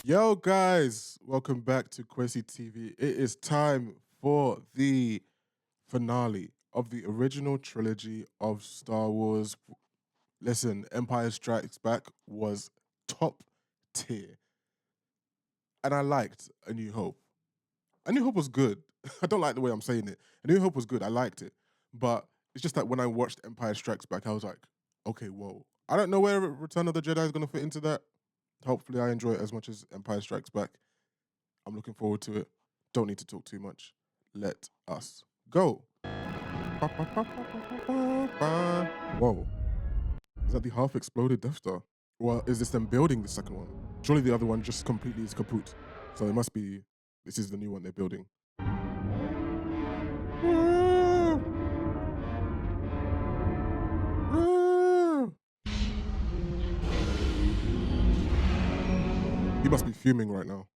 Yo, guys, welcome back to Quincy TV. It is time for the finale of the original trilogy of Star Wars. Listen, Empire Strikes Back was top tier, and I liked A New Hope. A New Hope was good. I don't like the way I'm saying it. A New Hope was good. I liked it, but it's just that when I watched Empire Strikes Back, I was like, okay, whoa. I don't know where Return of the Jedi is going to fit into that. Hopefully, I enjoy it as much as Empire Strikes Back. I'm looking forward to it. Don't need to talk too much. Let us go. Whoa. Is that the half exploded Death Star? Well, is this them building the second one? Surely the other one just completely is kaput. So it must be, this is the new one they're building. He must be fuming right now.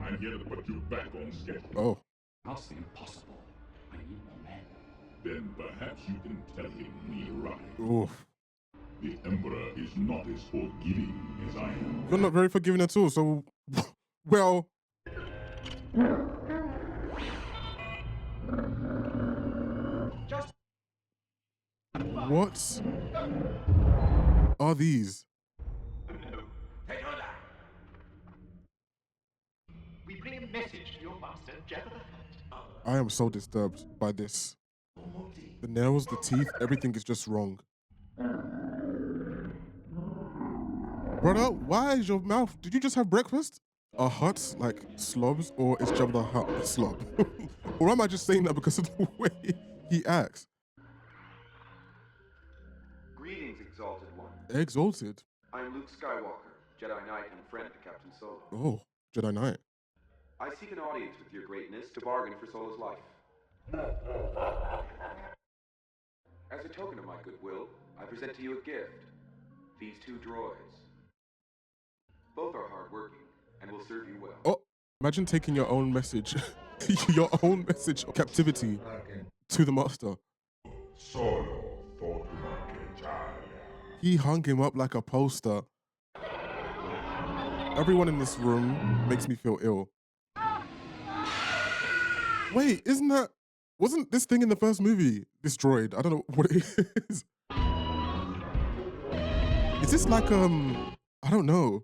I'm here to put you back on schedule. Oh. That's impossible. I need more men. Then perhaps you can tell him me right. Oof. The Emperor is not as forgiving as I am. You're not very forgiving at all, so, well. Just What are these? Yoda. We bring a message to your master, Jabba the Hutt. I am so disturbed by this. The nails, the teeth, everything is just wrong. Brother, why is your mouth? Did you just have breakfast? Are Hutts like slobs, or is Jabba the Hutt a slob? Or am I just saying that because of the way he acts? Greetings, Exalted One. Exalted? I'm Luke Skywalker, Jedi Knight and friend to Captain Solo. Oh, Jedi Knight. I seek an audience with your greatness to bargain for Solo's life. As a token of my goodwill, I present to you a gift. These two droids. Both are hardworking and will serve you well. Oh, imagine taking your own message, your own message of captivity to the master. Solo He hung him up like a poster. Everyone in this room makes me feel ill. Wait, wasn't this thing in the first movie destroyed? I don't know what it is. Is this like, I don't know.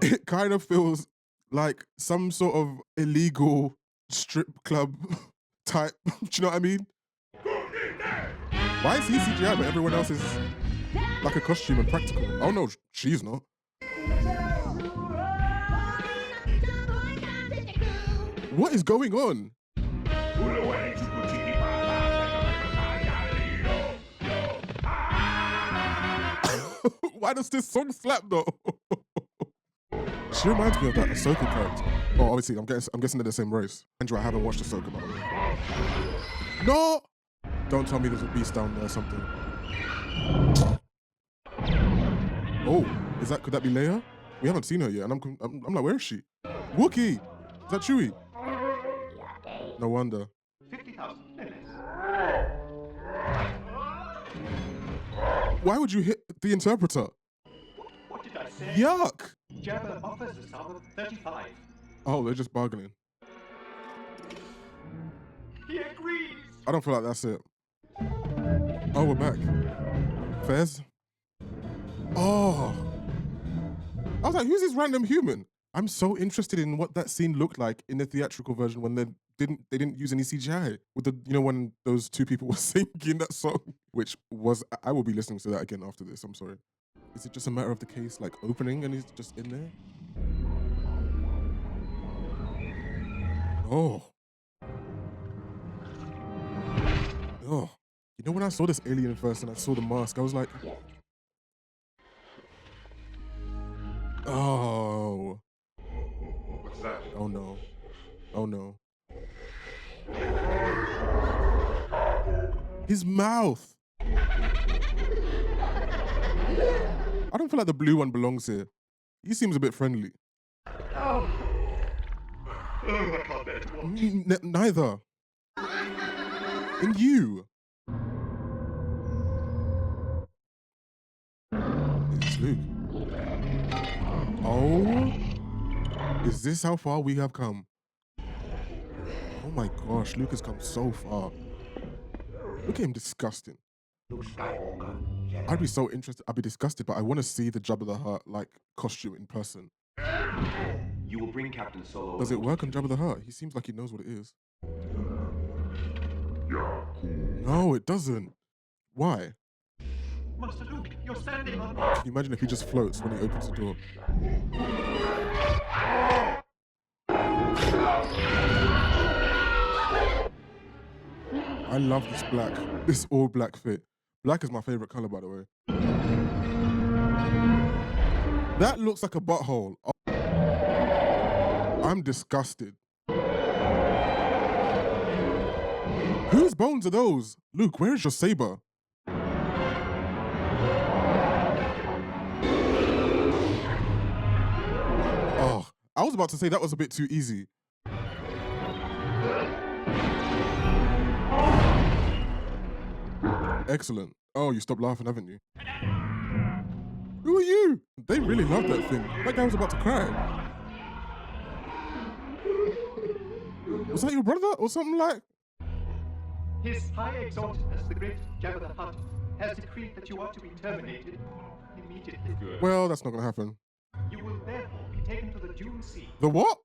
It kind of feels like some sort of illegal strip club type, do you know what I mean? Why is he CGI but everyone else is like a costume and practical? Oh no, she's not. What is going on? Why does this song slap though? She reminds me of that Ahsoka character. Oh, obviously, I'm guessing they're the same race. Andrew, I haven't watched Ahsoka, by the way. No! Don't tell me there's a beast down there or something. Oh, could that be Leia? We haven't seen her yet, and I'm like, where is she? Wookiee! Is that Chewie? No wonder. 50,000 minutes. Why would you hit the interpreter? What did I say? Yuck! Jabba offers a sum of 35. Oh, they're just bargaining. He agrees. I don't feel like that's it. Oh, we're back. Fez? Oh. I was like, who's this random human? I'm so interested in what that scene looked like in the theatrical version when they didn't use any CGI. With the, when those two people were singing that song, which was, I will be listening to that again after this, I'm sorry. Is it just a matter of the case like opening and he's just in there? Oh. Oh. You know when I saw this alien first and I saw the mask, I was like, oh. What's that? Oh no. Oh no. His mouth. I don't feel like the blue one belongs here. He seems a bit friendly. Oh. I can't bear to watch. Neither. And you. It's Luke. Oh, is this how far we have come? Oh my gosh, Luke has come so far. Look at him disgusting. I'd be so interested. I'd be disgusted, but I want to see the Jabba the Hutt like costume in person. You will bring Captain Solo. Does it work on Jabba the Hutt? He seems like he knows what it is. No, it doesn't. Why? Master Luke, you're standing on... Can you imagine if he just floats when he opens the door? I love this black, this all black fit. Black is my favorite color, by the way. That looks like a butthole. Oh, I'm disgusted. Whose bones are those? Luke, where is your saber? Oh, I was about to say that was a bit too easy. Excellent. Oh, you stopped laughing, haven't you? Who are you? They really love that thing. That guy was about to cry. Was that your brother or something like? His High Exaltedness, the great Jabba the Hutt, has decreed that you are to be terminated immediately. Well, that's not going to happen. You will therefore be taken to the duel sea. The what?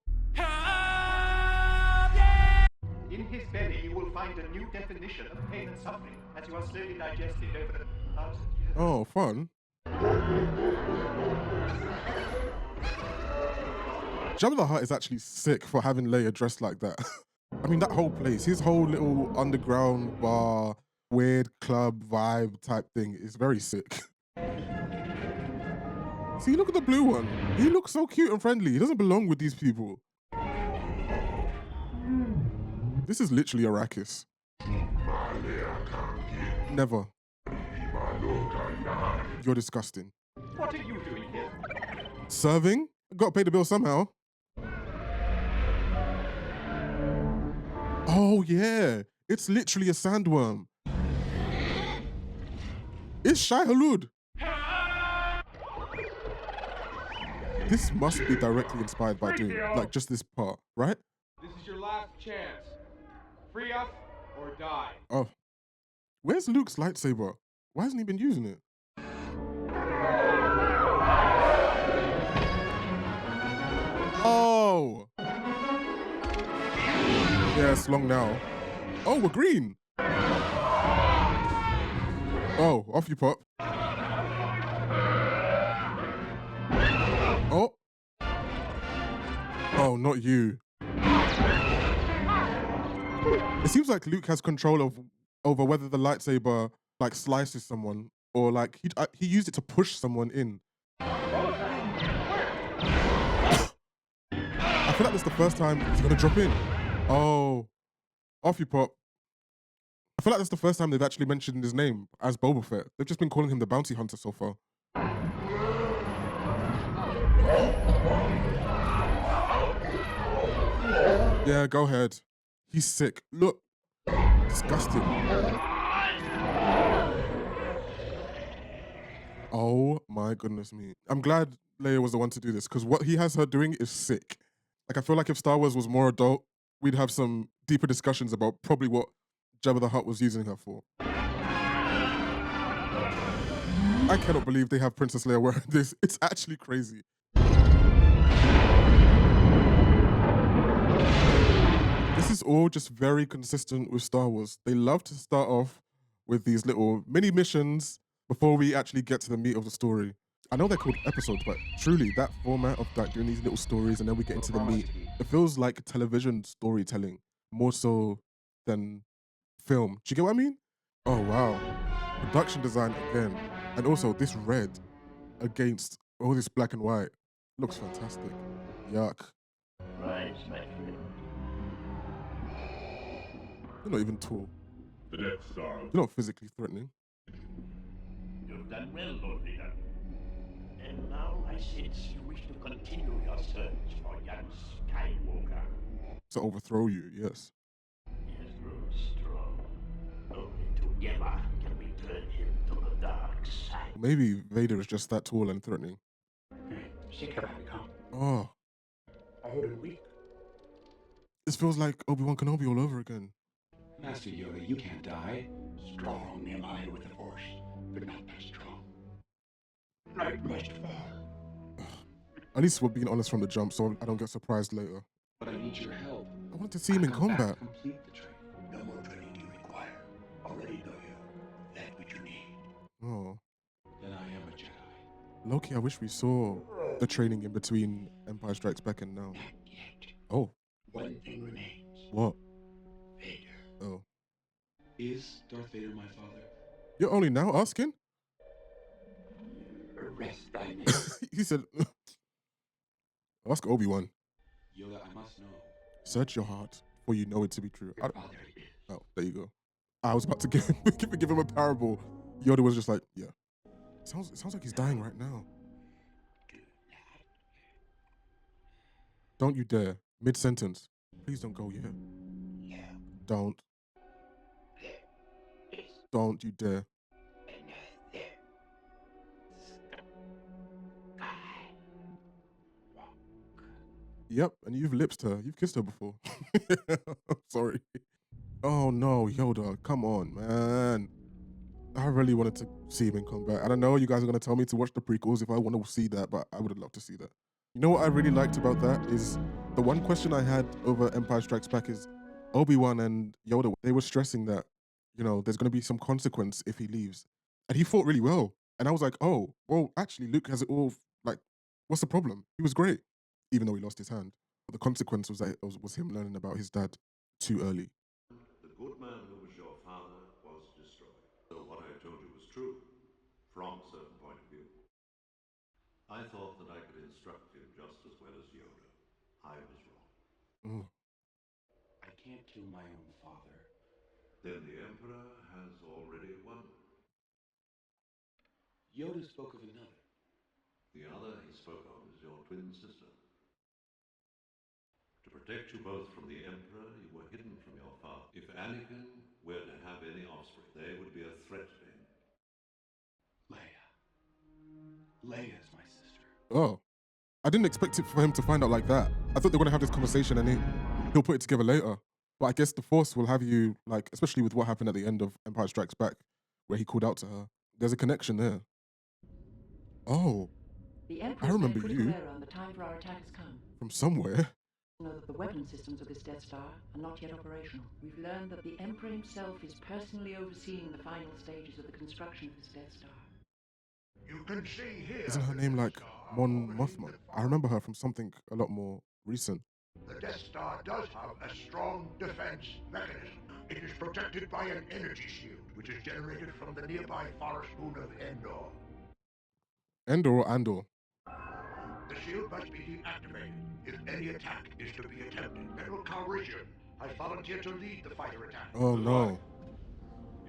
In his belly, you will find a new definition of pain and suffering as you are slowly digested over 1,000 years. Oh, fun. Jabba the Hutt is actually sick for having Leia dressed like that. I mean, that whole place, his whole little underground bar, weird club vibe type thing is very sick. See, look at the blue one. He looks so cute and friendly. He doesn't belong with these people. This is literally Arrakis. Never. You're disgusting. What are you doing here? Serving? Got to pay the bill somehow. Oh, yeah. It's literally a sandworm. It's Shai Hulud. This must be directly inspired by Doom. Like, just this part, right? This is your last chance. Free us or die. Oh. Where's Luke's lightsaber? Why hasn't he been using it? Oh. Yeah, it's long now. Oh, we're green. Oh, off you pop. Oh. Oh, not you. It seems like Luke has control over whether the lightsaber like slices someone or like he used it to push someone in. I feel like that's the first time he's gonna drop in. Oh, off you pop. I feel like that's the first time they've actually mentioned his name as Boba Fett. They've just been calling him the bounty hunter so far. Yeah, go ahead. He's sick. Look. Disgusting. Oh my goodness me. I'm glad Leia was the one to do this because what he has her doing is sick. Like, I feel like if Star Wars was more adult, we'd have some deeper discussions about probably what Jabba the Hutt was using her for. I cannot believe they have Princess Leia wearing this. It's actually crazy. This is all just very consistent with Star Wars. They love to start off with these little mini missions before we actually get to the meat of the story. I know they're called episodes, but truly that format of like doing these little stories and then we get into the meat, it feels like television storytelling more so than film. Do you get what I mean? Oh, wow. Production design again. And also this red against all this black and white looks fantastic. Yuck. Right, my friend. You're not even tall. The Death Star. You're not physically threatening. You've done well, Lord Vader. And now I sense you wish to continue your search for young Skywalker. To overthrow you, yes. He has grown strong. Only together can we turn him to the dark side. Maybe Vader is just that tall and threatening. She cannot become Oh, I heard him weak. this feels like Obi-Wan Kenobi all over again. Master Yoda, you can't die. Strong am I with the Force, but not that strong. Light must fall. At least we're being honest from the jump, so I don't get surprised later. But I need your help. I wanted to see him in I've come back combat. to complete the training. No more training do you require. Already know you. That which you need. Oh, Then I am a Jedi. Loki, I wish we saw the training in between Empire Strikes Back and now. Not yet. Oh, One thing remains. what? Vader. Oh, Is Darth Vader my father? you're only now asking? Arrest thy men. He said, ask Obi-Wan. Yoda, I must know. Search your heart, for you know it to be true. Your father is. Oh, there you go. I was about to give him a parable. Yoda was just like, yeah. Sounds like he's dying right now. Do not. Don't you dare. Mid-sentence. Please don't go yet. No. Don't. There is Don't you dare. another sky. Walk. Yep, and you've lipsed her. You've kissed her before. I'm sorry. Oh no, Yoda, come on, man. I really wanted to see him in combat. And I know you guys are going to tell me to watch the prequels if I want to see that, but I would have loved to see that. You know what I really liked about that is the one question I had over Empire Strikes Back is Obi-Wan and Yoda, they were stressing that, you know, there's going to be some consequence if he leaves. And he fought really well. And I was like, oh, well, actually, Luke has it all. Like, what's the problem? He was great, even though he lost his hand. But the consequence was that was him learning about his dad too early. The good man who was your father was destroyed. So what I told you was true, from a certain point of view. I thought that I could instruct him just as well as Yoda. I was wrong. I can't kill my own father. Then the Emperor has already won. Yoda spoke of another. The other he spoke of is your twin sister. To protect you both from the Emperor, you were hidden from your father. If Anakin were to have any offspring, they would be a threat to him. Leia. Leia's my sister. Oh, I didn't expect it for him to find out like that. I thought they were going to have this conversation and he'll put it together later. But I guess the Force will have you, like, especially with what happened at the end of Empire Strikes Back, where he called out to her. There's a connection there. Oh, The I Emperor's remember made critical you error and the time for our attack has come. from somewhere. Know that the weapon systems of this Death Star are not yet operational. We've learned that the Emperor himself is personally overseeing the final stages of the construction of this Death Star. You can see here. Isn't her name like Mon Mothma? I remember her from something a lot more recent. The Death Star does have a strong defense mechanism. It is protected by an energy shield, which is generated from the nearby forest moon of Endor. Endor or Andor? The shield must be deactivated if any attack is to be attempted. General Calrissian has volunteered to lead the fighter attack. Oh no.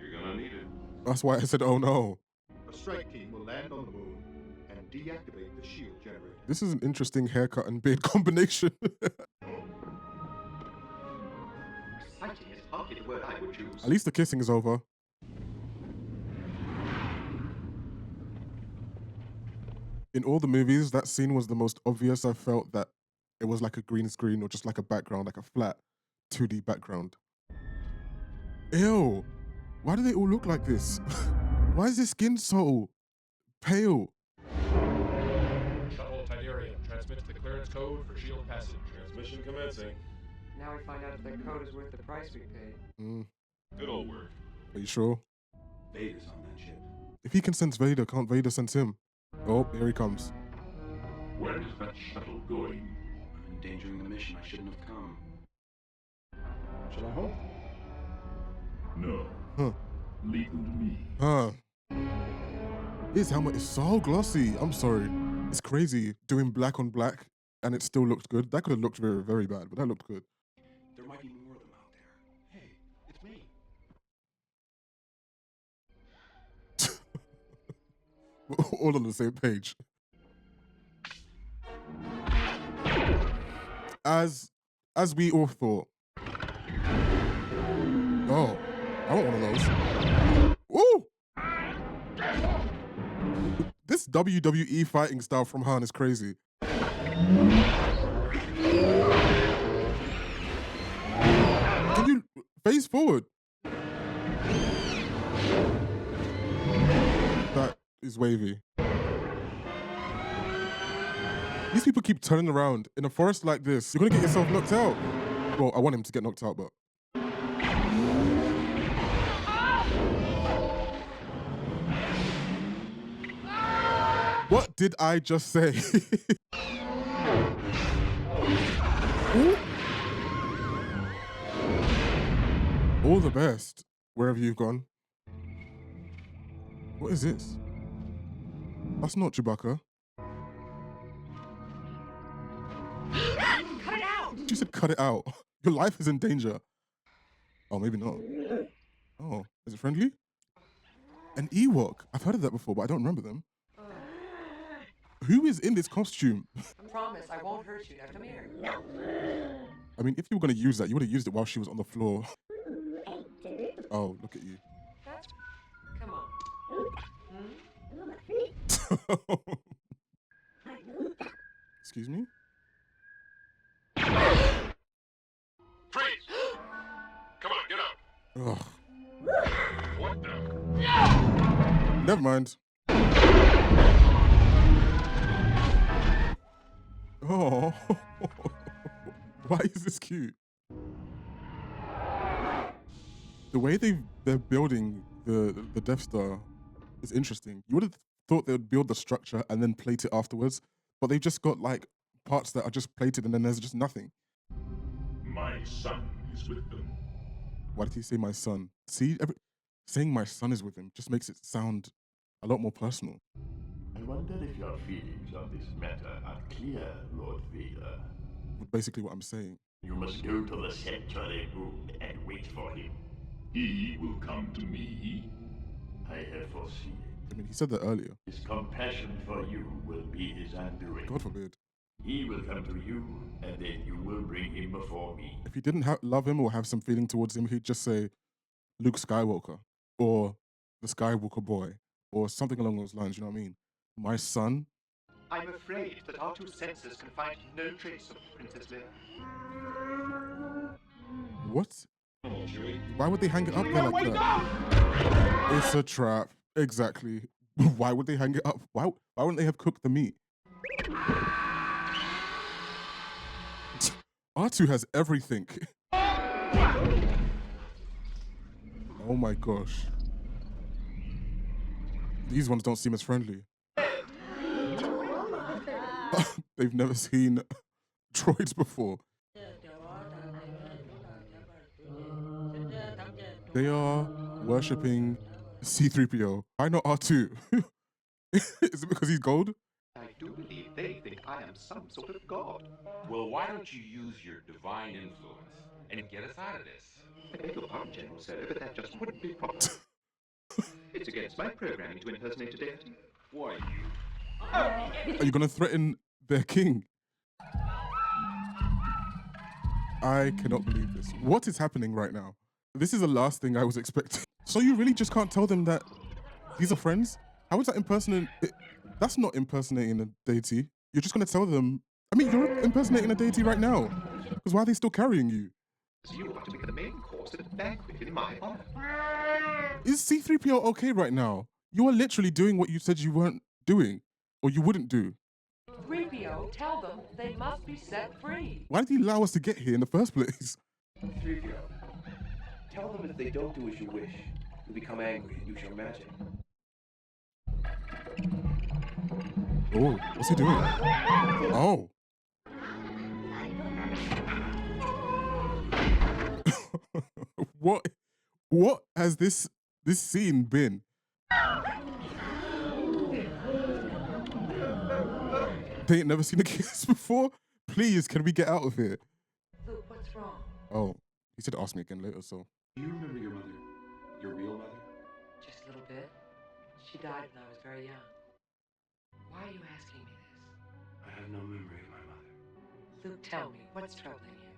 You're gonna need it. That's why I said, oh no. A strike team will land on the moon and deactivate the shield generator. This is an interesting haircut and beard combination. Exciting is hardly the word I would choose. At least the kissing is over. In all the movies, that scene was the most obvious. I felt that it was like a green screen or just like a background, like a flat 2D background. Ew. Why do they all look like this? Why is their skin so pale? Shuttle Tidarium, transmit the clearance code for shield passage. Transmission commencing. Now we find out if that code is worth the price we paid. Good old work. Are you sure? Vader's on that ship. If he can sense Vader, can't Vader sense him? Oh, here he comes. Where is that shuttle going? I'm endangering the mission. I shouldn't have come. Shall I hold? No. Huh. Leave them to me. Huh. His helmet is so glossy. I'm sorry. It's crazy doing black on black and it still looked good. That could have looked very, very bad, but that looked good. There might be more of them out there. Hey, it's me. We're all on the same page. As we all thought. Oh, I want one of those. Ooh! This WWE fighting style from Han is crazy. Can you face forward? That is wavy. These people keep turning around in a forest like this. You're gonna get yourself knocked out. Well, I want him to get knocked out, but. What did I just say? All the best, wherever you've gone. What is this? That's not Chewbacca. Cut it out! She said cut it out. Your life is in danger. Oh, maybe not. Oh, is it friendly? An Ewok. I've heard of that before, but I don't remember them. Who is in this costume? I promise I won't hurt you. Now come here. I mean, if you were going to use that, you would have used it while she was on the floor. Oh, look at you. That's... Come on. Excuse me? Freeze! Come on, get out. Ugh. What the? Never mind. Oh. Why is this cute? The way they're building the Death Star is interesting. You would have thought they would build the structure and then plate it afterwards, but they've just got like parts that are just plated and then there's just nothing. My son is with them. Why did he say my son? See, saying my son is with him just makes it sound a lot more personal. I wonder if your feelings on this matter are clear, Lord Vader. Basically what I'm saying. You must go to the Sanctuary Moon and wait for him. He will come to me. I have foreseen it. I mean, he said that earlier. His compassion for you will be his undoing. God forbid. He will come to you, and then you will bring him before me. If he didn't love him or have some feeling towards him, he'd just say Luke Skywalker or the Skywalker boy or something along those lines, you know what I mean? My son? I'm afraid that our two senses can find no trace of Princess Leia. What? Oh, Chewie. Why would they hang it up there like that? It's a trap. Exactly. Why would they hang it up? Why wouldn't they have cooked the meat? R2 has everything. Oh my gosh. These ones don't seem as friendly. They've never seen droids before. They are worshipping C-3PO. Why not R2? Is it because he's gold? I do believe they think I am some sort of god. Well, why don't you use your divine influence and get us out of this? I beg your pardon, General Sir, but that just wouldn't be proper. It's against my programming to impersonate a deity. Why, Are you going to threaten their king? I cannot believe this. What is happening right now? This is the last thing I was expecting. So you really just can't tell them that these are friends? How is that impersonating? That's not impersonating a deity. You're just going to tell them. I mean, you're impersonating a deity right now. Because why are they still carrying you? You are to be the main course at a banquet in my honor. Is C-3PO okay right now? You are literally doing what you said you weren't doing. Or you wouldn't do. 3PO, tell them they must be set free. Why did he allow us to get here in the first place? 3PO, tell them if they don't do as you wish, you'll become angry and use your magic. Oh, what's he doing? Oh. What has this scene been? They ain't never seen a kiss before? Please, can we get out of here? Luke, what's wrong? Oh, he said ask me again later, so. Do you remember your mother? Your real mother? Just a little bit. She died when I was very young. Why are you asking me this? I have no memory of my mother. Luke, tell me, what's troubling you?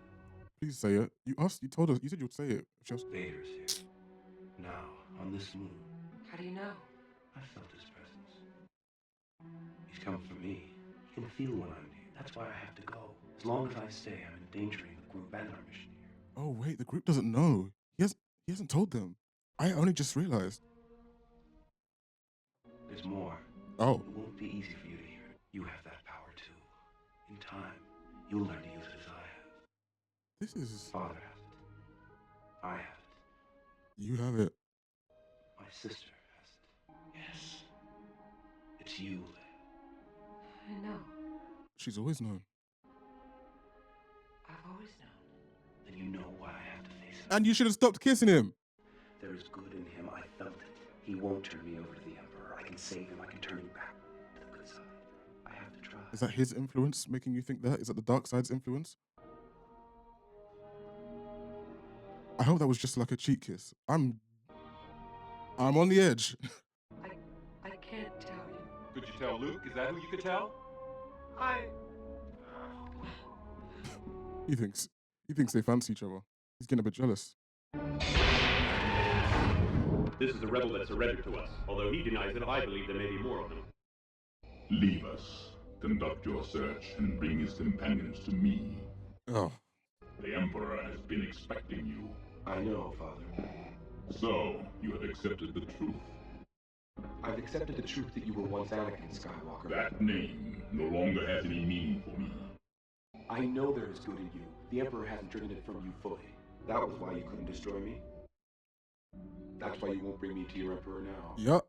Please say it. You told us, you said you'd say it. Just... Vader's here. Now, on this moon. How do you know? I felt his presence. He's come for me. He can feel when I'm near. That's why I have to go. As long as I stay, I'm endangering the group and our mission here. Oh wait, the group doesn't know. He hasn't told them. I only just realized. There's more. Oh. It won't be easy for you to hear it. You have that power too. In time, you'll learn to use it as I have. This is... Father has it. I have it. You have it. My sister has it. Yes. It's you, Leia. I know. She's always known. I've always known. Then you know why I have to face him. And you should have stopped kissing him. There is good in him. I felt it. He won't turn me over to the Emperor. I can save him. I can turn him back to the good side. I have to try. Is that his influence making you think that? Is that the dark side's influence? I hope that was just like a cheek kiss. I'm on the edge. I can't tell you. Could you tell Luke? Is that who you could tell? He thinks they fancy each other. He's getting a bit jealous. This is a rebel that surrendered to us. Although he denies it, I believe there may be more of them. Leave us. Conduct your search and bring his companions to me. Oh. The Emperor has been expecting you. I know, Father. So, you have accepted the truth. I've accepted the truth that you were once Anakin Skywalker. That name no longer has any meaning for me. I know there is good in you. The Emperor hasn't driven it from you fully. That was why you couldn't destroy me. That's why you won't bring me to your Emperor now. Yup.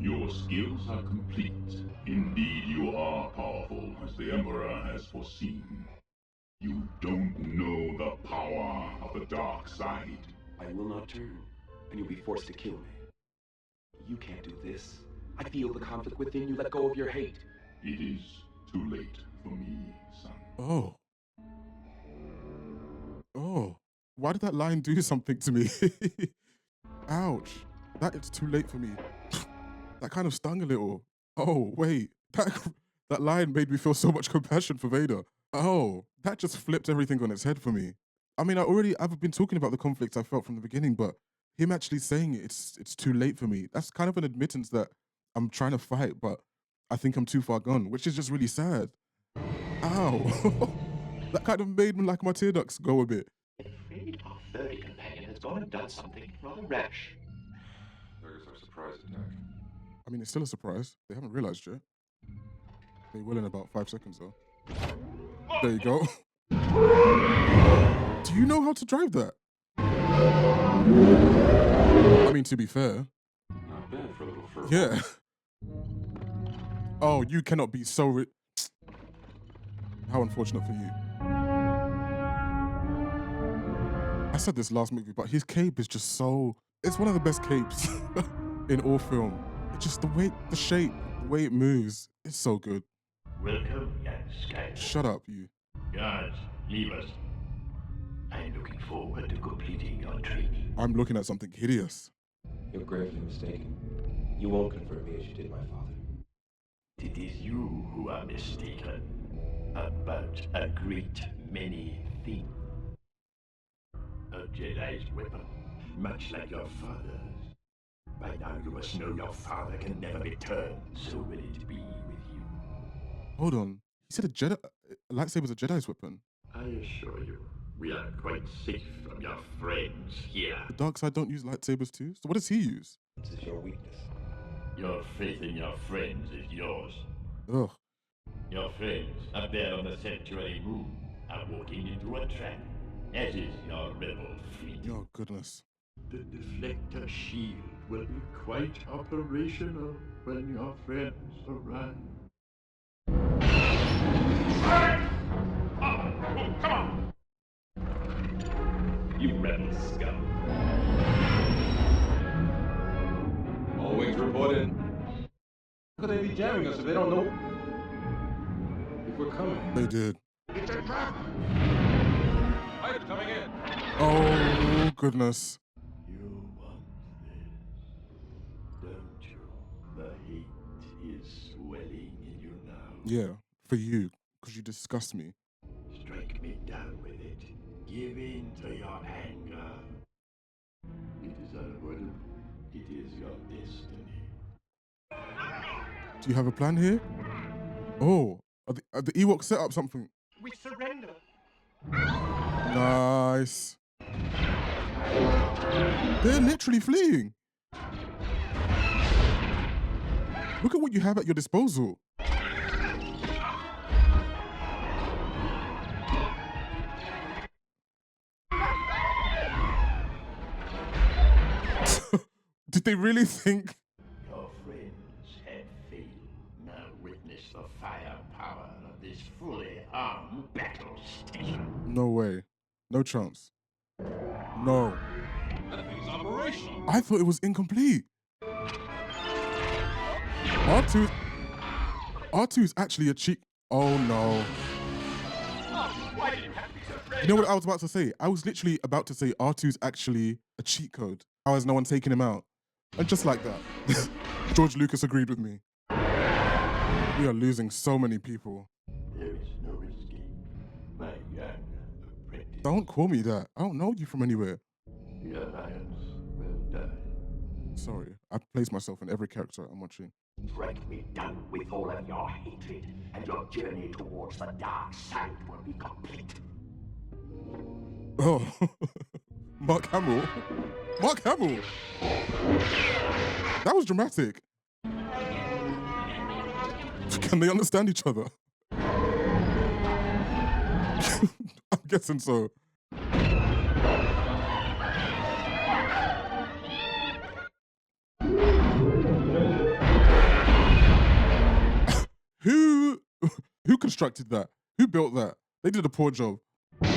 Your skills are complete. Indeed, you are powerful, as the Emperor has foreseen. You don't know the power of the dark side. I will not turn, and you'll be forced to kill me. You can't do this. I feel the conflict within you. Let go of your hate. It is too late for me, son. Oh. Oh. Why did that line do something to me? Ouch. That it's too late for me. That kind of stung a little. Oh, wait. That line made me feel so much compassion for Vader. Oh, that just flipped everything on its head for me. I mean, I've been talking about the conflicts I felt from the beginning, but him actually saying it's too late for me. That's kind of an admittance that I'm trying to fight, but I think I'm too far gone, which is just really sad. Ow. That kind of made me like my tear ducts go a bit. I'm afraid our furry companion has gone and done something rather rash. There's our surprise attack. I mean, it's still a surprise. They haven't realized yet. They will in about 5 seconds, though. There you go. Do you know how to drive that? I mean, to be fair. Not bad for a little fur. Yeah. Oh, you cannot be so How unfortunate for you. I said this last movie, but his cape is just so... It's one of the best capes in all film. It's just the way, the shape, the way it moves. It's so good. Welcome, young Skywalker. Shut up, you. Guards, leave us. I'm looking forward to completing your training. I'm looking at something hideous. You're gravely mistaken. You won't convert me as you did my father. It is you who are mistaken about a great many things. A Jedi's weapon, much like your father's. By now you must know your father can never return, so will it be with you. Hold on. He said a lightsaber's a Jedi's weapon. I assure you, we are quite safe from your friends here. The dark side don't use lightsabers too? So what does he use? This is your weakness. Your faith in your friends is yours. Ugh. Your friends up there on the sanctuary moon are walking into a trap, as is your rebel fleet. Oh, goodness. The deflector shield will be quite operational when your friends arrive. Come on! You rebel scum. All wings report in. How could they be jamming us if they don't know if we're coming? They did. It's a trap! Fighters coming in! Oh, goodness. You want this, don't you? The hate is swelling in you now. Yeah, for you, because you disgust me. Strike me down with it. Give in to your anger. It is unavoidable. It is your destiny. Do you have a plan here? Oh, are the Ewoks set up something? We surrender. Nice. They're literally fleeing. Look at what you have at your disposal. Did they really think? Your friends had failed. Now witness the firepower of this fully armed battle station. No way. No chance. No. That thing's operational. I thought it was incomplete. R2 is actually a cheat. Oh no. Why do you have to be so afraid? You know what I was about to say? I was literally about to say R2's actually a cheat code. How has no one taken him out? And just like that, George Lucas agreed with me. We are losing so many people. There is no escape. My young apprentice. Don't call me that. I don't know you from anywhere. The Alliance will die. Sorry, I place myself in every character I'm watching. Strike me down with all of your hatred, and your journey towards the dark side will be complete. Oh, Mark Hamill. Mark Hamill. That was dramatic. Can they understand each other? I'm guessing so. Who constructed that? Who built that? They did a poor job. Good.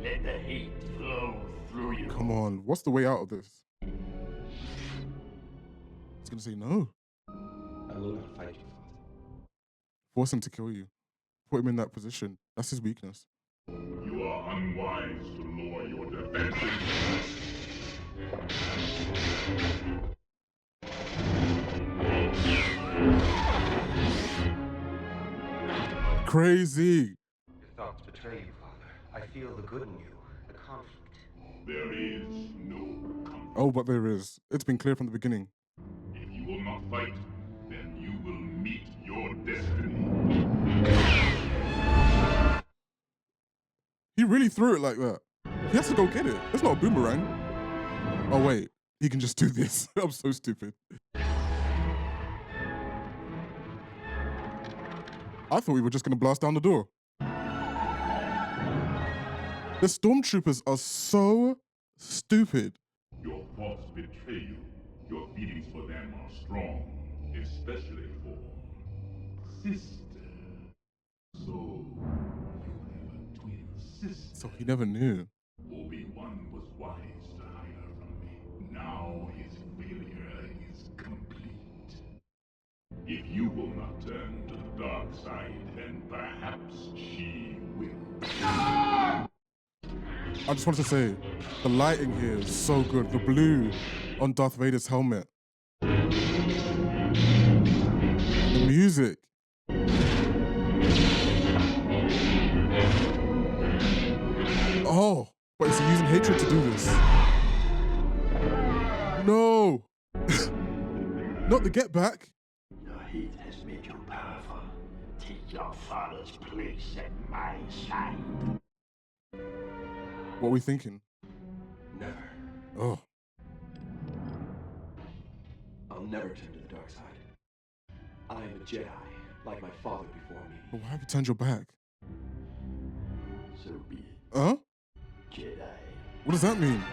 Let the hate flow through you. Come on, what's the way out of this? He's gonna say no. I will not fight you, Father. Force him to kill you. Put him in that position. That's his weakness. You are unwise to lower your defenses. Crazy. Your thoughts betray you, Father. I feel the good in you, the conflict. There is no conflict. Oh, but there is. It's been clear from the beginning. If you will not fight, then you will meet your destiny. He really threw it like that. He has to go get it. It's not a boomerang. Oh, wait. He can just do this. I'm so stupid. I thought we were just going to blast down the door. The stormtroopers are so stupid. Your thoughts betray you. Your feelings for them are strong, especially for sister. So, you have a twin sister. So he never knew. Obi-Wan was wise to hide her from me. Now his failure is complete. If you will not turn to the dark side, then perhaps she will. I just wanted to say, the lighting here is so good. The blue on Darth Vader's helmet. The music. Oh, but is he using hatred to do this? No. Not the get back. Your hate has made you powerful. Take your father's place at my side. What are we thinking? Never. Oh, I'll never turn to the dark side. I am a Jedi, like my father before me. but why have you turned your back? So be it, Huh? Jedi. What does that mean?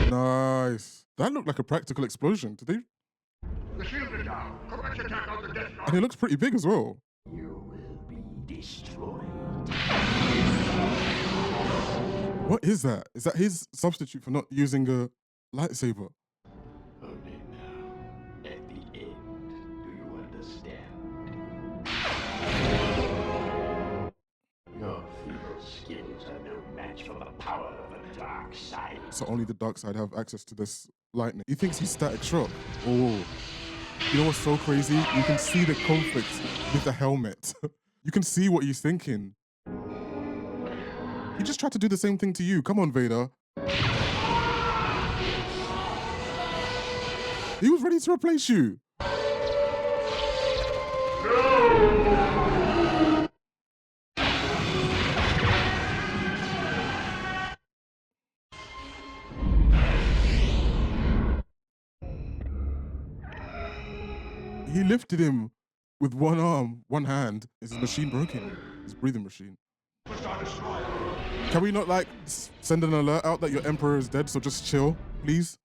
Nice. That looked like a practical explosion. Did they? The shield is down. Commence attack on the Death Star. And it looks pretty big as well. You will be destroyed. What is that? Is that his substitute for not using a lightsaber? Only now, at the end, do you understand? Your feeble skills are no match for the power of the dark side. So only the dark side have access to this lightning. He thinks he's static shock. Oh. You know what's so crazy? You can see the conflict with the helmet. You can see what he's thinking. He just tried to do the same thing to you. Come on, Vader. He was ready to replace you. He lifted him with one arm, one hand. Is his machine broken? His breathing machine. Can we not like send an alert out that your emperor is dead? So just chill, please.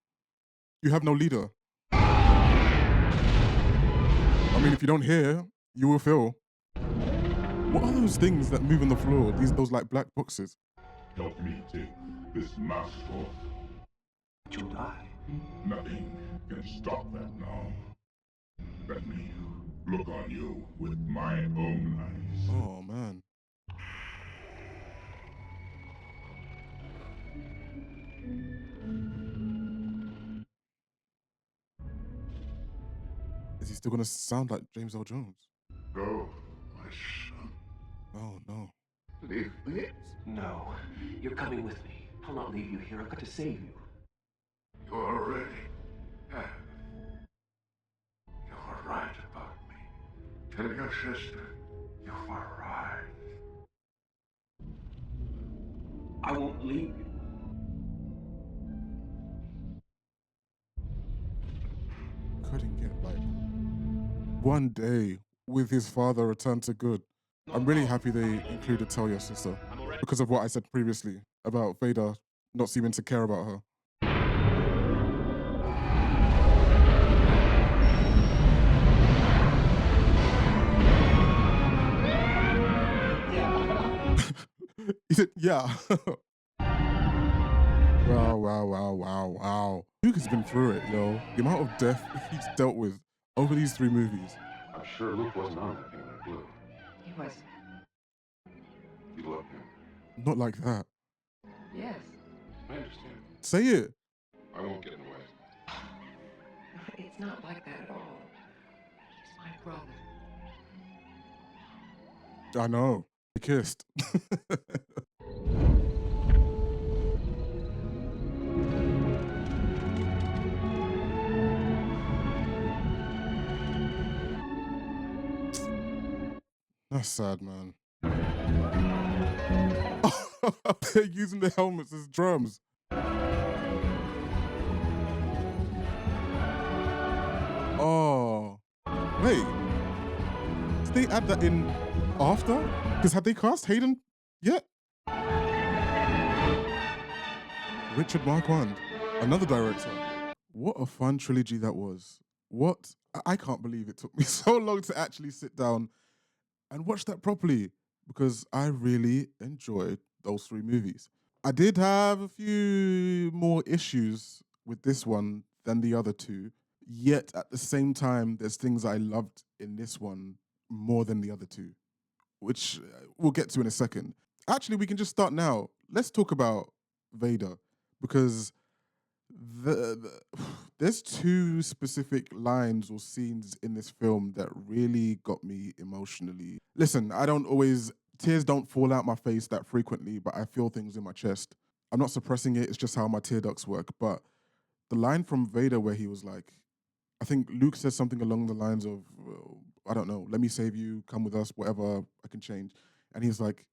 You have no leader. I mean, if you don't hear, you will feel. What are those things that move on the floor? Those like black boxes. Help me take this mask off. You'll die. Nothing can stop that now. Let me look on you with my own eyes. Oh man. Is he still gonna sound like James Earl Jones? Go, my son. Oh no. Leave me. No, you're coming with me. I'll not leave you here. I've got to save you. You already have. You were right about me. Tell your sister you were right. I won't leave you. Couldn't get like one day with his father return to good. I'm really happy they included Tell Your Sister because of what I said previously about Vader not seeming to care about her. He said, yeah. Wow. Luke has been through it, yo. The amount of death he's dealt with over these 3 movies. I'm sure Luke wasn't on that thing when it blew. He wasn't. You loved him. Not like that. Yes. I understand. Say it. I won't get in the way. It's not like that at all. He's my brother. I know. They kissed. That's sad, man. They're using the helmets as drums. Oh, wait. Did they add that in after? Because had they cast Hayden yet? Richard Marquand, another director. What a fun trilogy that was. What? I can't believe it took me so long to actually sit down and watch that properly because I really enjoyed those 3 movies. I did have a few more issues with this one than the other 2, yet at the same time, there's things I loved in this one more than the other 2, which we'll get to in a second. Actually, we can just start now. Let's talk about Vader because there's 2 specific lines or scenes in this film that really got me emotionally. Listen, tears don't fall out my face that frequently, but I feel things in my chest. I'm not suppressing it, it's just how my tear ducts work. But the line from Vader where he was like, I think Luke says something along the lines of, I don't know, let me save you, come with us, whatever, I can change. And he's like,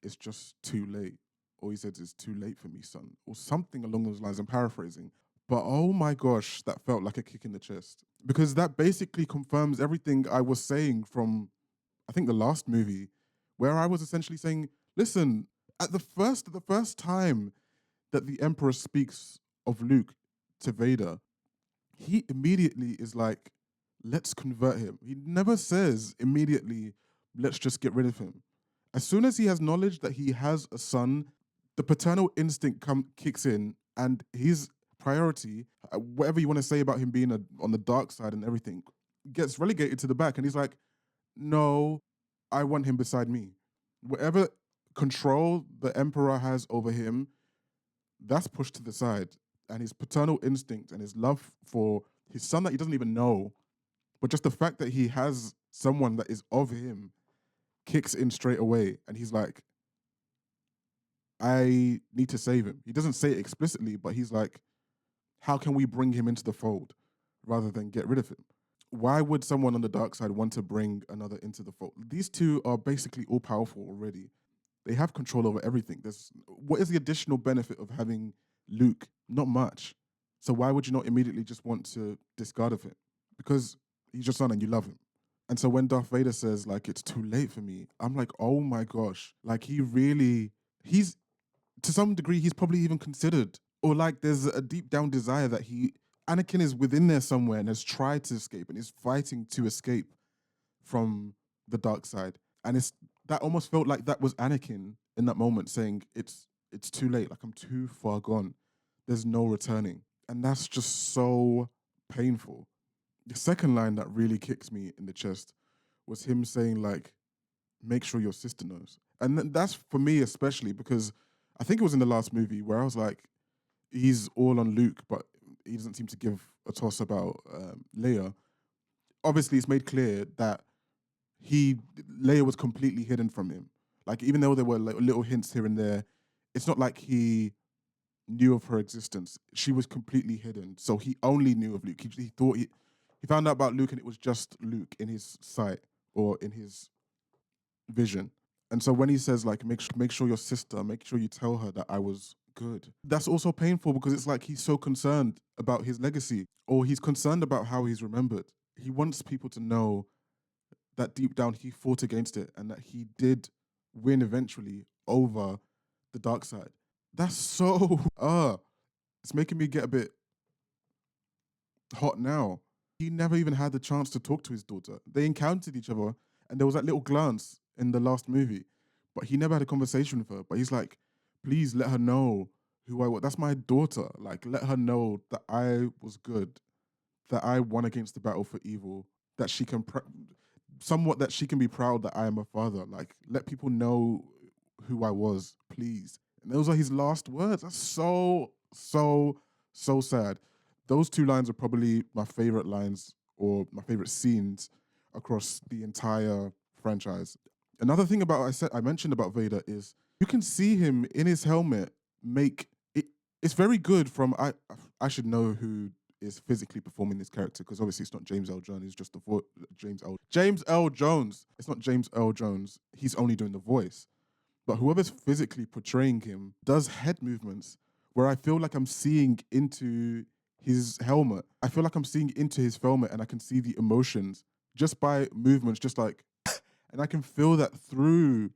it's just too late. Or he says, it's too late for me, son. Or something along those lines. I'm paraphrasing. But oh my gosh, that felt like a kick in the chest. Because that basically confirms everything I was saying from, I think, the last movie, where I was essentially saying, listen, at the first time that the Emperor speaks of Luke to Vader, he immediately is like, let's convert him. He never says immediately, let's just get rid of him. As soon as he has knowledge that he has a son, the paternal instinct kicks in, and his priority, whatever you want to say about him being on the dark side and everything, gets relegated to the back. And he's like, no, I want him beside me. Whatever control the Emperor has over him, that's pushed to the side. And his paternal instinct and his love for his son that he doesn't even know, but just the fact that he has someone that is of him kicks in straight away. And he's like, I need to save him. He doesn't say it explicitly, but he's like, how can we bring him into the fold rather than get rid of him? Why would someone on the dark side want to bring another into the fold? These two are basically all powerful already. They have control over everything. What is the additional benefit of having Luke? Not much. So why would you not immediately just want to discard of him? Because he's your son and you love him. And so when Darth Vader says like it's too late for me, I'm like, oh my gosh. Like he's to some degree, he's probably even considered. Or like there's a deep down desire that Anakin is within there somewhere and has tried to escape and is fighting to escape from the dark side. And that almost felt like that was Anakin in that moment saying, it's too late, like I'm too far gone. There's no returning. And that's just so painful. The second line that really kicks me in the chest was him saying, like, make sure your sister knows. And that's for me especially because I think it was in the last movie where I was like, he's all on Luke, but he doesn't seem to give a toss about Leia. Obviously, it's made clear that Leia was completely hidden from him. Like, even though there were like little hints here and there, it's not like he knew of her existence. She was completely hidden. So he only knew of Luke. He thought he found out about Luke and it was just Luke in his sight or in his vision. And so when he says like, make sure your sister, make sure you tell her that I was good. That's also painful because it's like he's so concerned about his legacy or he's concerned about how he's remembered. He wants people to know that deep down he fought against it and that he did win eventually over the dark side. That's so, it's making me get a bit hot now. He never even had the chance to talk to his daughter. They encountered each other and there was that little glance in the last movie, but he never had a conversation with her. But he's like, please let her know who I was. That's my daughter. Like, let her know that I was good, that I won against the battle for evil, that she can, somewhat that she can be proud that I am a father. Like, let people know who I was, please. And those are his last words. That's so, so, so sad. Those two lines are probably my favorite lines or my favorite scenes across the entire franchise. Another thing I mentioned about Vader is you can see him in his helmet make it. It's very good from I should know who is physically performing this character because obviously it's not James L. Jones. It's just the voice. James L. Jones. It's not James L. Jones. He's only doing the voice. But whoever's physically portraying him does head movements where I feel like I'm seeing into his helmet. I feel like I'm seeing into his helmet and I can see the emotions just by movements, just like, and I can feel that through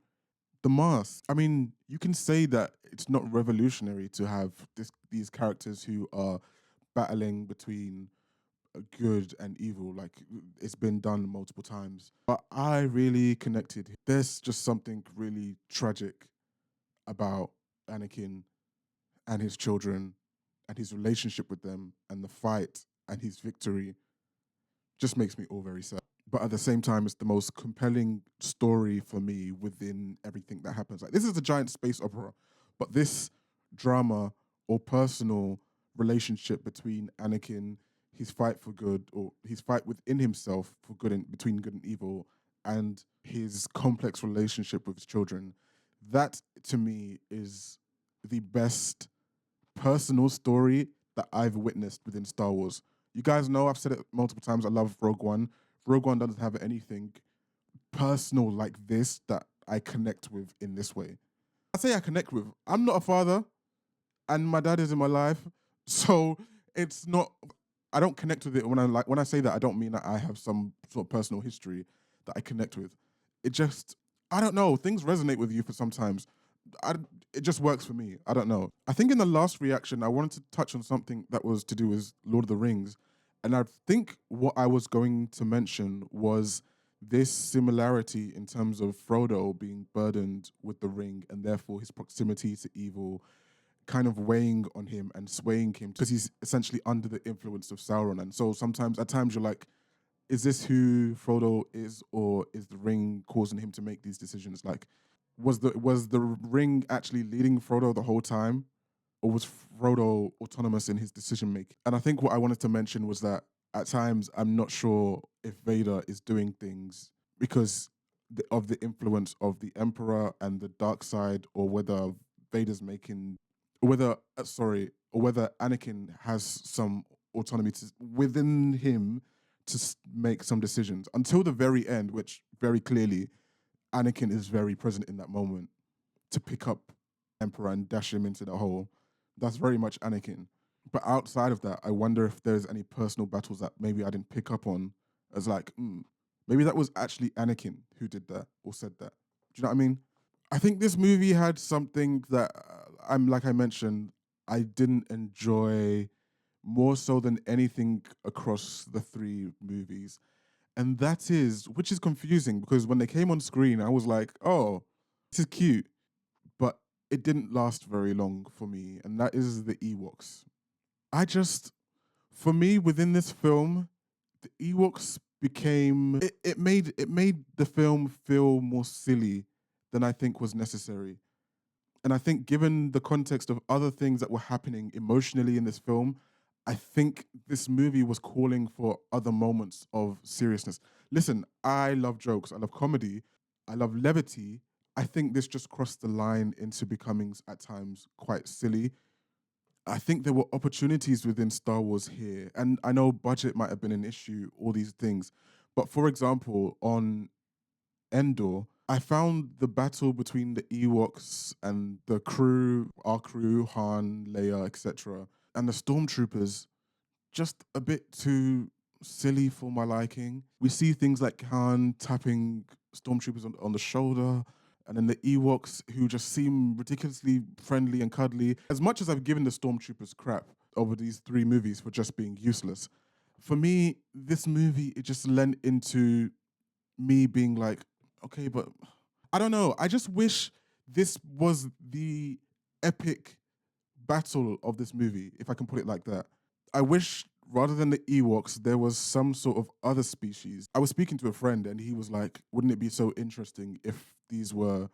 the mask. I mean, you can say that it's not revolutionary to have these characters who are battling between good and evil. Like, it's been done multiple times. But I really connected. There's just something really tragic about Anakin and his children and his relationship with them and the fight and his victory just makes me all very sad. But at the same time, it's the most compelling story for me within everything that happens. Like, this is a giant space opera, but this drama or personal relationship between Anakin, his fight for good, or his fight within himself for good and between good and evil, and his complex relationship with his children, that to me is the best personal story that I've witnessed within Star Wars. You guys know I've said it multiple times. I love Rogue One. Rogue One doesn't have anything personal like this that I connect with in this way. I say I connect with. I'm not a father, and my dad is in my life, so it's not. I don't connect with it when I say that. I don't mean that I have some sort of personal history that I connect with. It just, I don't know. Things resonate with you for sometimes. It just works for me. I don't know. I think in the last reaction, I wanted to touch on something that was to do with Lord of the Rings. And I think what I was going to mention was this similarity in terms of Frodo being burdened with the ring and therefore his proximity to evil kind of weighing on him and swaying him because he's essentially under the influence of Sauron. And so at times you're like, is this who Frodo is, or is the ring causing him to make these decisions? Like, was the ring actually leading Frodo the whole time, or was Frodo autonomous in his decision making? And I think what I wanted to mention was that at times I'm not sure if Vader is doing things because of the influence of the Emperor and the dark side, or whether Vader's making, or whether or whether Anakin has some autonomy within him to make some decisions until the very end, which very clearly Anakin is very present in that moment to pick up Emperor and dash him into the hole. That's very much Anakin. But outside of that, I wonder if there's any personal battles that maybe I didn't pick up on as like, maybe that was actually Anakin who did that or said that. Do you know what I mean? I think this movie had something that I'm like I mentioned, I didn't enjoy more so than anything across the three movies. And that is, which is confusing because when they came on screen, I was like, oh, this is cute. But it didn't last very long for me. And that is the Ewoks. For me, within this film, the Ewoks became, it made the film feel more silly than I think was necessary. And I think, given the context of other things that were happening emotionally in this film, I think this movie was calling for other moments of seriousness. Listen, I love jokes, I love comedy, I love levity. I think this just crossed the line into becoming, at times, quite silly. I think there were opportunities within Star Wars here. And I know budget might have been an issue, all these things. But for example, on Endor, I found the battle between the Ewoks and the crew, our crew, Han, Leia, etc., and the stormtroopers just a bit too silly for my liking. We see things like Han tapping stormtroopers on the shoulder, and then the Ewoks who just seem ridiculously friendly and cuddly. As much as I've given the stormtroopers crap over these three movies for just being useless, for me, this movie, it just lent into me being like, okay, but I don't know. I just wish this was the epic battle of this movie, if I can put it like that. I wish rather than the Ewoks, there was some sort of other species. I was speaking to a friend and he was like, wouldn't it be so interesting if these were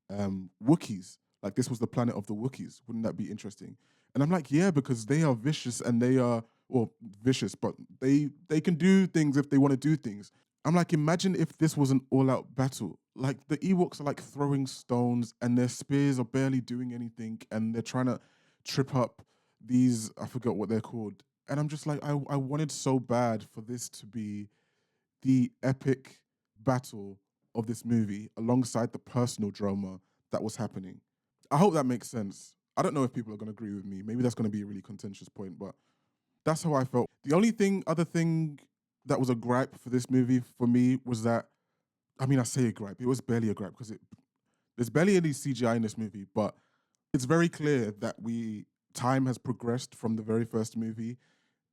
Wookiees? Like this was the planet of the Wookiees. Wouldn't that be interesting? And I'm like, yeah, because they are vicious and they are, well, vicious, but they can do things if they want to do things. I'm like, imagine if this was an all-out battle. Like the Ewoks are like throwing stones and their spears are barely doing anything and they're trying to trip up these, I forgot what they're called. And I'm just like, I wanted so bad for this to be the epic battle of this movie alongside the personal drama that was happening. I hope that makes sense. I don't know if people are going to agree with me. Maybe that's going to be a really contentious point, but that's how I felt. The only other thing that was a gripe for this movie for me was that, I mean, I say a gripe. It was barely a gripe because there's barely any CGI in this movie, but it's very clear that time has progressed from the very first movie.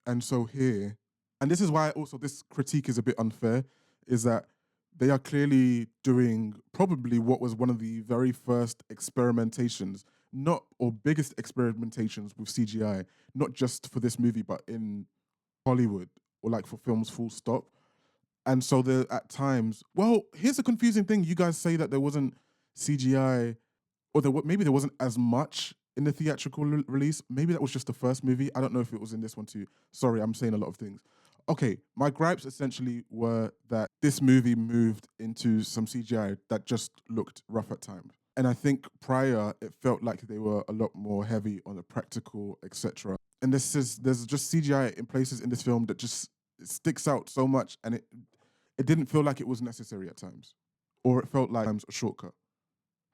And so here, and this is why also this critique is a bit unfair, is that they are clearly doing probably what was one of the very first experimentations, not or biggest experimentations with CGI, not just for this movie, but in Hollywood or like for films full stop. And so there at times, well, here's a confusing thing. You guys say that there wasn't CGI or maybe there wasn't as much in the theatrical release. Maybe that was just the first movie. I don't know if it was in this one too. Sorry, I'm saying a lot of things. Okay, my gripes essentially were that this movie moved into some CGI that just looked rough at times. And I think prior, it felt like they were a lot more heavy on the practical, etc. And there's just CGI in places in this film that just sticks out so much, and it didn't feel like it was necessary at times, or it felt like times a shortcut.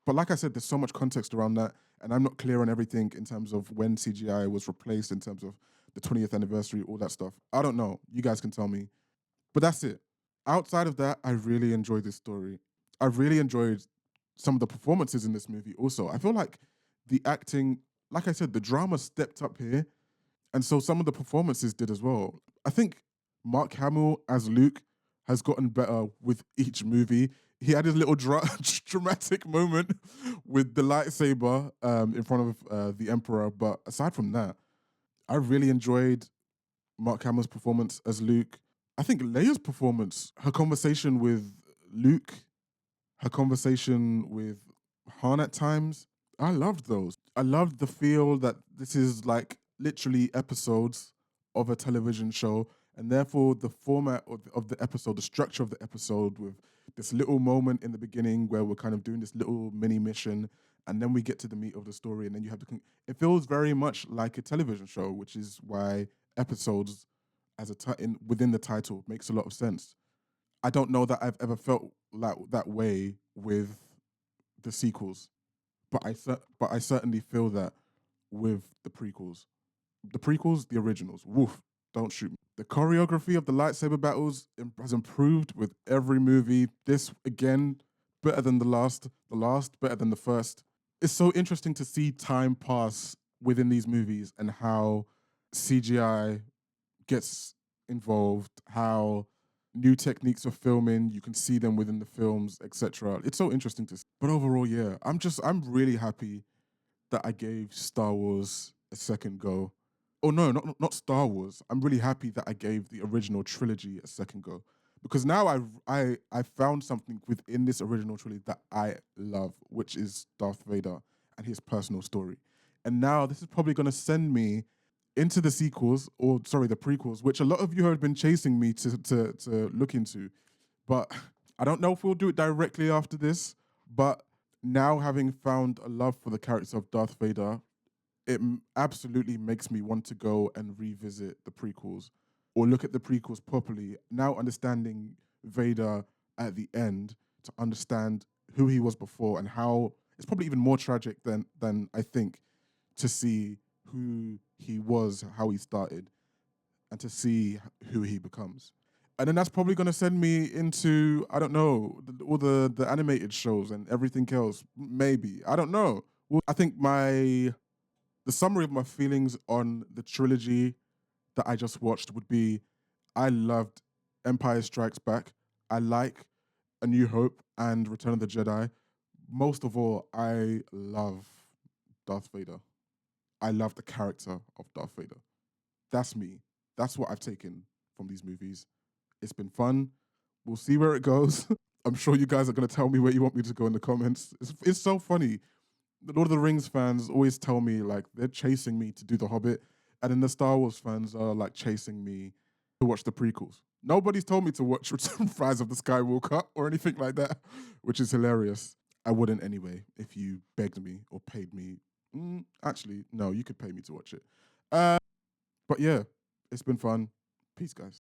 But like I said, there's so much context around that, and I'm not clear on everything in terms of when CGI was replaced, in terms of the 20th anniversary, all that stuff. I don't know. You guys can tell me. But that's it. Outside of that, I really enjoyed this story. I really enjoyed some of the performances in this movie also. I feel like the acting, like I said, the drama stepped up here, and so some of the performances did as well. I think Mark Hamill as Luke has gotten better with each movie. He had his little dramatic moment with the lightsaber in front of the Emperor. But aside from that, I really enjoyed Mark Hamill's performance as Luke. I think Leia's performance, her conversation with Luke, her conversation with Han at times, I loved those. I loved the feel that this is like literally episodes of a television show, and therefore the format of the episode, the structure of the episode, with this little moment in the beginning where we're kind of doing this little mini mission, and then we get to the meat of the story, and then you have to. It feels very much like a television show, which is why episodes, as within the title, makes a lot of sense. I don't know that I've ever felt like that way with the sequels, but I certainly feel that with the prequels. The prequels, the originals. Woof, don't shoot me. The choreography of the lightsaber battles has improved with every movie. This again, better than the last. The last better than the first. It's so interesting to see time pass within these movies and how CGI gets involved, how new techniques of filming, you can see them within the films, etc. It's so interesting to see. But overall, yeah, I'm really happy that I gave Star Wars a second go. Oh no, not Star Wars. I'm really happy that I gave the original trilogy a second go because now I found something within this original trilogy that I love, which is Darth Vader and his personal story. And now this is probably going to send me into the sequels, or sorry, the prequels, which a lot of you have been chasing me to look into. But I don't know if we'll do it directly after this. But now having found a love for the character of Darth Vader, it absolutely makes me want to go and revisit the prequels or look at the prequels properly. Now understanding Vader at the end to understand who he was before and how it's probably even more tragic than I think to see who he was, how he started, and to see who he becomes. And then that's probably going to send me into, I don't know, all the animated shows and everything else. Maybe. I don't know. Well, I think the summary of my feelings on the trilogy that I just watched would be I loved Empire Strikes Back. I like A New Hope and Return of the Jedi. Most of all, I love Darth Vader. I love the character of Darth Vader. That's me. That's what I've taken from these movies. It's been fun. We'll see where it goes. I'm sure you guys are going to tell me where you want me to go in the comments. It's so funny. The Lord of the Rings fans always tell me like they're chasing me to do The Hobbit, and then the Star Wars fans are like chasing me to watch the prequels. Nobody's told me to watch Rise of the Skywalker or anything like that, which is hilarious. I wouldn't anyway if you begged me or paid me. Actually, no, you could pay me to watch it. But yeah, it's been fun. Peace, guys.